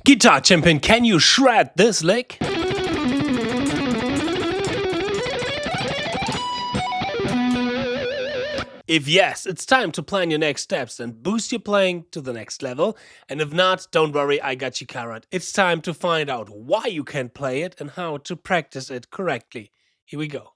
Guitar champion, can you shred this lick? If yes, it's time to plan your next steps and boost your playing to the next level. And if not, don't worry, I got you covered. It's time to find out why you can play it and how to practice it correctly. Here we go.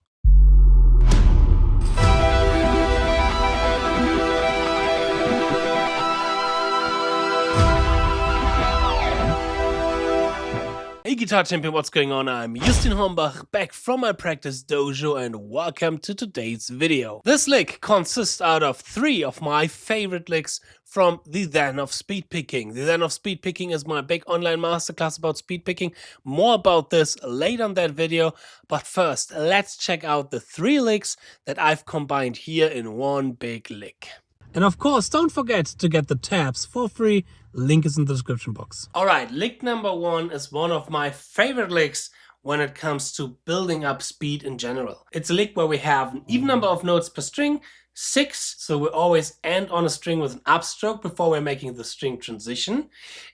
Hey Guitar Champion, what's going on? I'm 𝗗𝙗𝙦𝗚𝗙𝗏, back from my practice dojo, and welcome to today's video. This lick consists out of 3 of my favorite licks from the ZEN of Speedpicking. The ZEN of Speedpicking is my big online masterclass about speedpicking. More about this later in that video, but first let's check out the 3 licks that I've combined here in one big lick. And of course, don't forget to get the tabs for free. Link is in the description box. Alright, lick number 1 is one of my favorite licks when it comes to building up speed in general. It's a lick where we have an even number of notes per string, 6, so we always end on a string with an upstroke before we're making the string transition.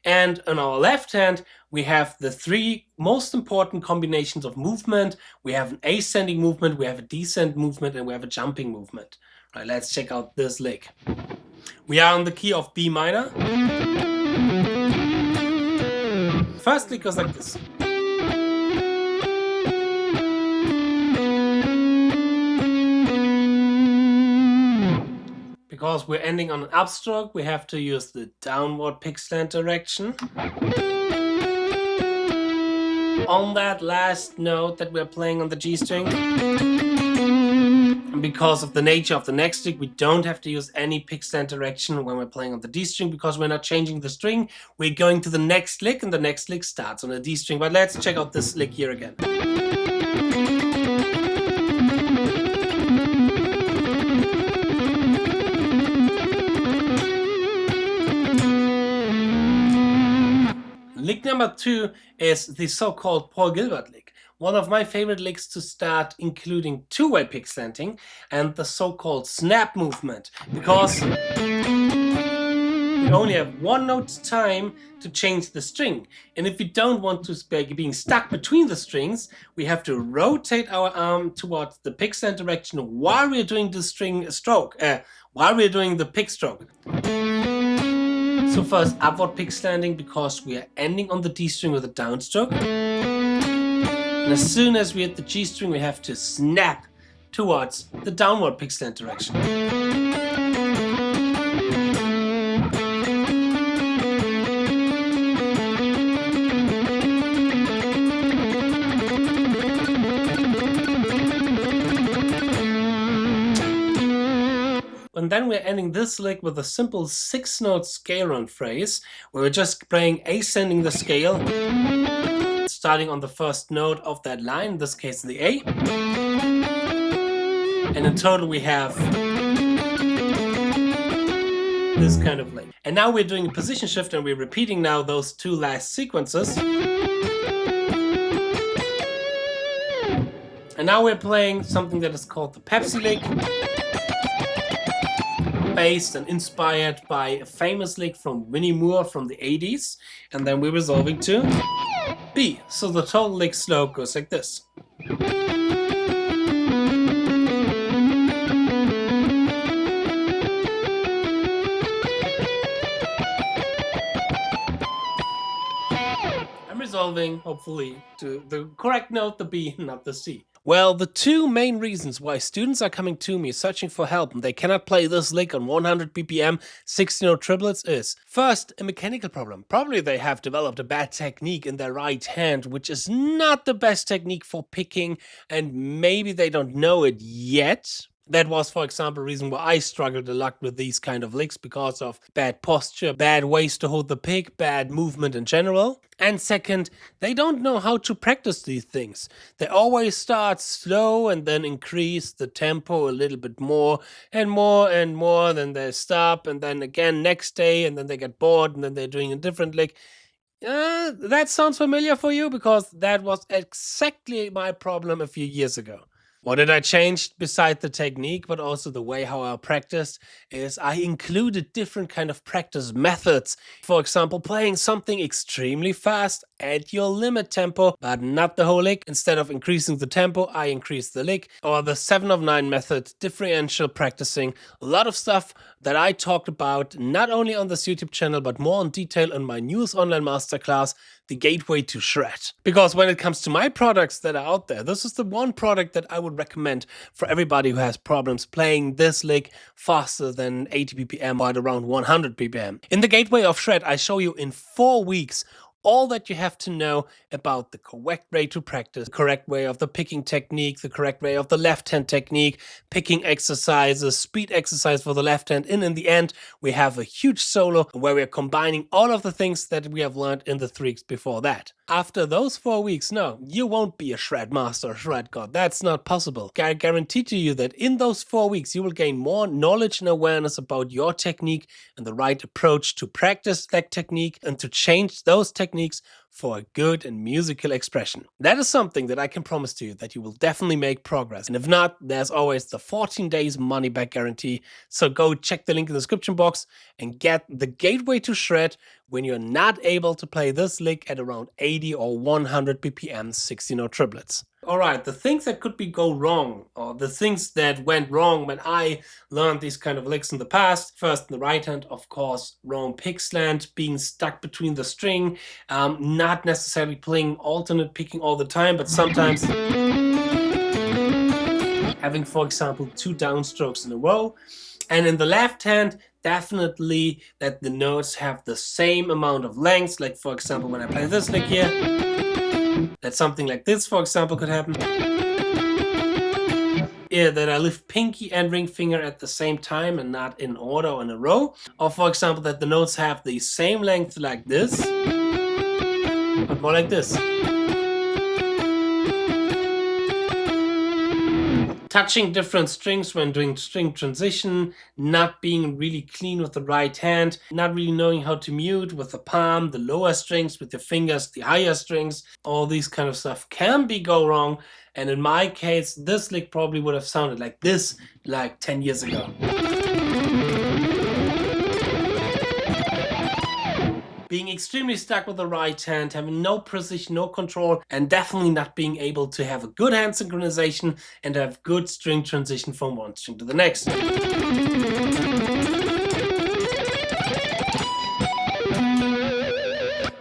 And on our left hand, we have the 3 most important combinations of movement. We have an ascending movement, we have a descent movement, and we have a jumping movement. All right, let's check out this lick. We are on the key of B minor. First lick goes like this. Because we're ending on an upstroke, we have to use the downward pick slant direction. On that last note that we're playing on the G string. And because of the nature of the next lick, we don't have to use any pick slant direction when we're playing on the D string because we're not changing the string. We're going to the next lick, and the next lick starts on a D string. But let's check out this lick here again. Lick number 2 is the so-called Paul Gilbert lick. One of my favorite licks to start, including two-way pick slanting and the so-called snap movement, because we only have 1 note time to change the string. And if we don't want to be being stuck between the strings, we have to rotate our arm towards the pick slant direction while we're doing the string stroke, while we're doing the pick stroke. So first upward pick slanting because we are ending on the D string with a downstroke. And as soon as we hit the G string, we have to snap towards the downward pick slant direction. And then we're ending this lick with a simple 6-note scale run phrase, where we're just playing ascending the scale, starting on the first note of that line, in this case the A. And in total we have this kind of lick. And now we're doing a position shift, and we're repeating now those 2 last sequences. And now we're playing something that is called the Pepsi lick, based and inspired by a famous lick from Winnie Moore from the 80s, and then we're resolving to B. So the total lick slope goes like this. I'm resolving, hopefully, to the correct note, the B, not the C. Well, the 2 main reasons why students are coming to me searching for help and they cannot play this lick on 100 BPM 16-note triplets is, first, a mechanical problem. Probably they have developed a bad technique in their right hand, which is not the best technique for picking, and maybe they don't know it yet. That was, for example, a reason why I struggled a lot with these kind of licks, because of bad posture, bad ways to hold the pick, bad movement in general. And second, they don't know how to practice these things. They always start slow and then increase the tempo a little bit more, and then they stop, and then again next day, and then they get bored, and then they're doing a different lick. That sounds familiar for you, because that was exactly my problem a few years ago. What did I change beside the technique, but also the way how I practiced, is I included different kind of practice methods. For example, playing something extremely fast at your limit tempo, but not the whole lick. Instead of increasing the tempo, I increased the lick. Or the 7 of 9 method, differential practicing. A lot of stuff that I talked about, not only on this YouTube channel, but more in detail in my newest online masterclass, The Gateway to Shred. Because when it comes to my products that are out there, this is the one product that I would recommend for everybody who has problems playing this lick faster than 80 BPM or at around 100 BPM. In The Gateway of Shred, I show you in 4 weeks all that you have to know about the correct way to practice, the correct way of the picking technique, the correct way of the left hand technique, picking exercises, speed exercise for the left hand, and in the end we have a huge solo where we are combining all of the things that we have learned in the 3 weeks before that. After those 4 weeks, no, you won't be a shred master or shred god. That's not possible. I guarantee to you that in those 4 weeks you will gain more knowledge and awareness about your technique and the right approach to practice that technique and to change those techniques for a good and musical expression. That is something that I can promise to you that you will definitely make progress. And if not, there's always the 14 days money back guarantee. So go check the link in the description box and get the Gateway to Shred when you're not able to play this lick at around 80 or 100 BPM 16-note triplets. Alright, the things that could go wrong, or the things that went wrong when I learned these kind of licks in the past. First, in the right hand, of course, wrong pick slant, being stuck between the string, not necessarily playing alternate picking all the time, but sometimes having, for example, 2 downstrokes in a row. And in the left hand, definitely that the notes have the same amount of lengths. Like, for example, when I play this lick here, that something like this, for example, could happen. Yeah, that I lift pinky and ring finger at the same time and not in order or in a row. Or, for example, that the notes have the same length like this, but more like this. Touching different strings when doing string transition, not being really clean with the right hand, not really knowing how to mute with the palm, the lower strings, with your fingers, the higher strings. All these kind of stuff can go wrong. And in my case, this lick probably would have sounded like this like 10 years ago. Being extremely stuck with the right hand, having no precision, no control, and definitely not being able to have a good hand synchronization and have good string transition from one string to the next.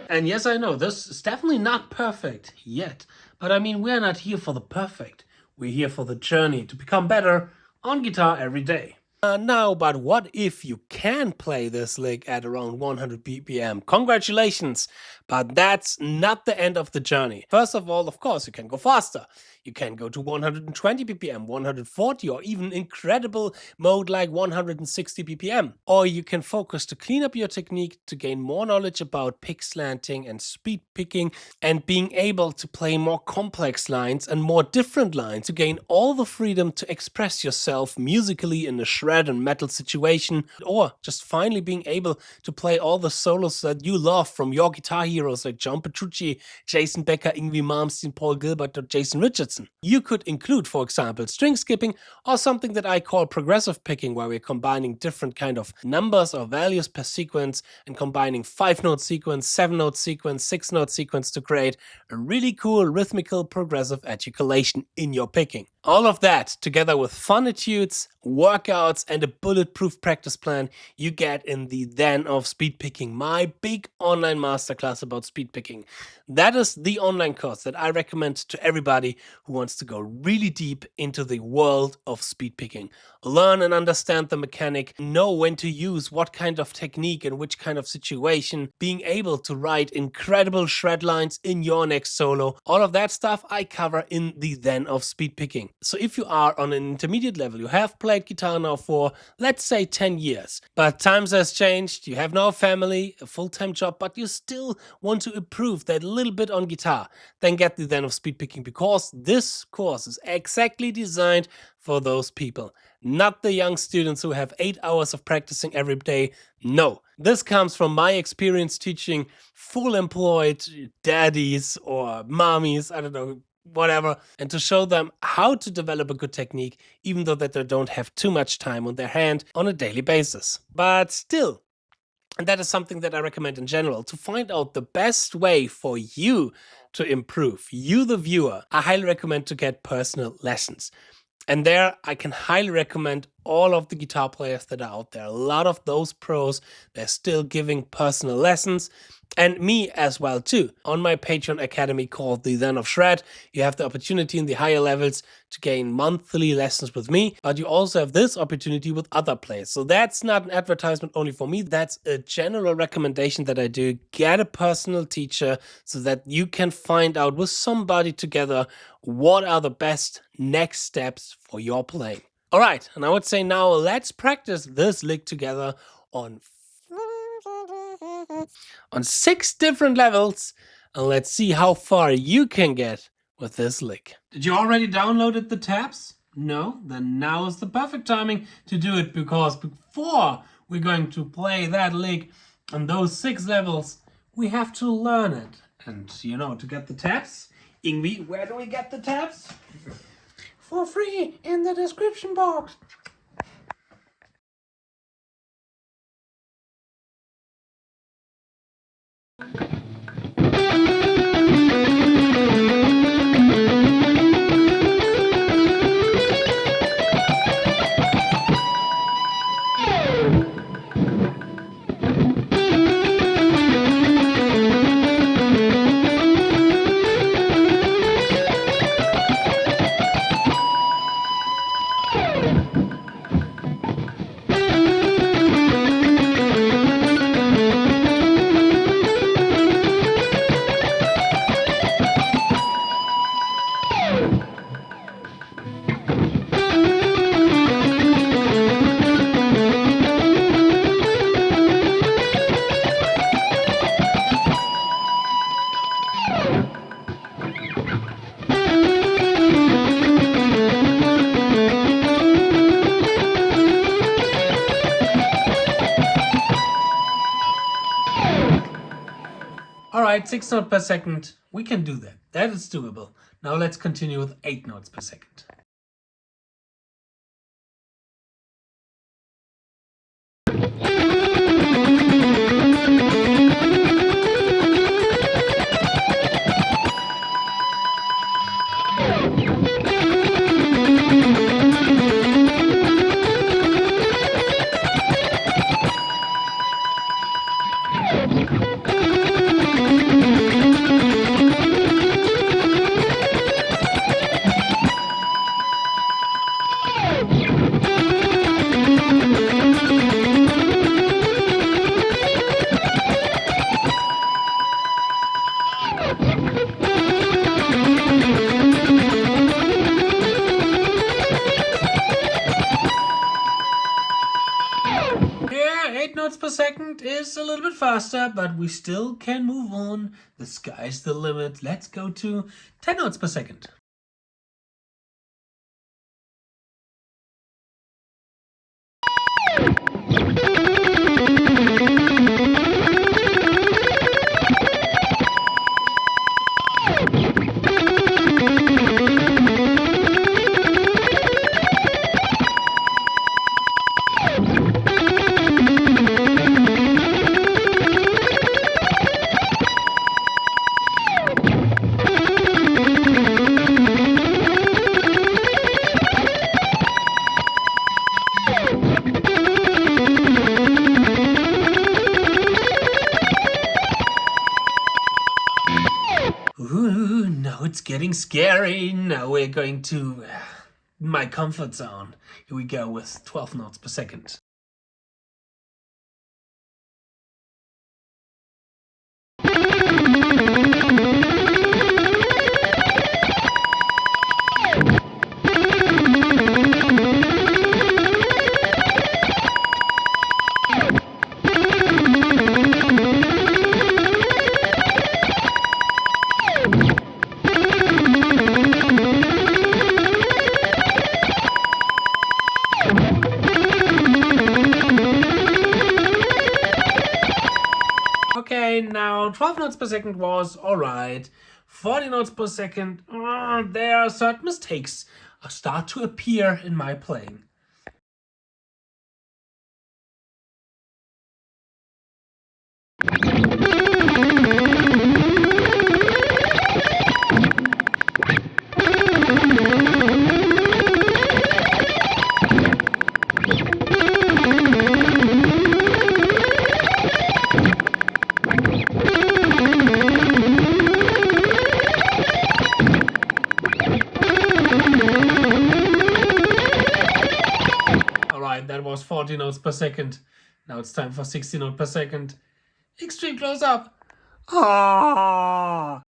And yes, I know, this is definitely not perfect yet, but I mean, we're not here for the perfect. We're here for the journey to become better on guitar every day. Now, but what if you can play this lick at around 100 BPM? Congratulations, but that's not the end of the journey. First of all, of course, you can go faster. You can go to 120 BPM, 140, or even incredible mode like 160 BPM. Or you can focus to clean up your technique to gain more knowledge about pick slanting and speed picking and being able to play more complex lines and more different lines to gain all the freedom to express yourself musically in a shred and metal situation, or just finally being able to play all the solos that you love from your guitar heroes like John Petrucci, Jason Becker, Yngwie Malmsteen, Paul Gilbert, or Jason Richardson. You could include, for example, string skipping or something that I call progressive picking, where we're combining different kind of numbers or values per sequence and combining 5-note sequence, 7-note sequence, 6-note sequence to create a really cool rhythmical progressive articulation in your picking. All of that, together with fun etudes, workouts, and a bulletproof practice plan, you get in the ZEN of Speedpicking, my big online masterclass about speedpicking. That is the online course that I recommend to everybody who wants to go really deep into the world of speedpicking. Learn and understand the mechanic, know when to use what kind of technique and which kind of situation, being able to write incredible shred lines in your next solo. All of that stuff I cover in the ZEN of Speedpicking. So if you are on an intermediate level, you have played guitar now for, let's say, 10 years, but times has changed, you have now a family, a full-time job, but you still want to improve that little bit on guitar, then get the ZEN of Speedpicking, because this course is exactly designed for those people. Not the young students who have 8 hours of practicing every day. No, this comes from my experience teaching full employed daddies or mommies, I don't know, whatever, and to show them how to develop a good technique, even though that they don't have too much time on their hand on a daily basis. But still, and that is something that I recommend in general, to find out the best way for you to improve, you the viewer, I highly recommend to get personal lessons. And there I can highly recommend all of the guitar players that are out there. A lot of those pros, they're still giving personal lessons, and me as well too. On my Patreon academy called the ZEN of SWEEPING, you have the opportunity in the higher levels to gain monthly lessons with me, but you also have this opportunity with other players. So that's not an advertisement only for me, that's a general recommendation that I do. Get a personal teacher so that you can find out with somebody together what are the best next steps for your playing. All right, and I would say now let's practice this lick together on 6 different levels, and let's see how far you can get with this lick. Did you already downloaded the tabs? No? Then now is the perfect timing to do it, because before we're going to play that lick on those 6 levels, we have to learn it. And you know, to get the tabs, Ingvi, where do we get the tabs? For free in the description box. Alright, 6 notes per second. We can do that. That is doable. Now let's continue with 8 notes per second. Yeah, 8 notes per second is a little bit faster, but we still can move on. The sky's the limit. Let's go to 10 notes per second. Ooh, now it's getting scary. Now we're going to my comfort zone. Here we go with 12 notes per second. 12 notes per second was alright. 40 notes per second, there are certain mistakes start to appear in my playing. That was 40 notes per second. Now it's time for 60 notes per second. Extreme close up. Ah.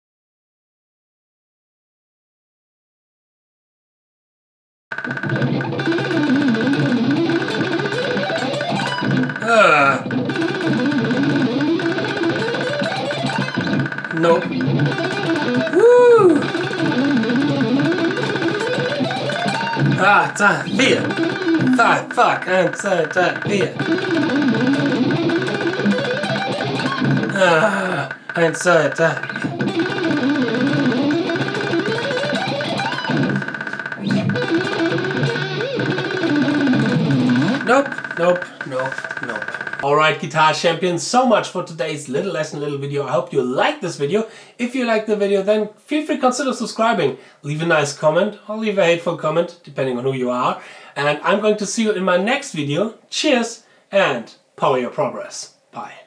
Nope. Woo. Ah, da, vier. Fuck, 1, 2, 3, 4. 1, 2, 3. Nope. Alright, guitar champions, so much for today's little lesson, little video. I hope you liked this video. If you liked the video, then feel free to consider subscribing. Leave a nice comment or leave a hateful comment, depending on who you are. And I'm going to see you in my next video. Cheers and power your progress. Bye.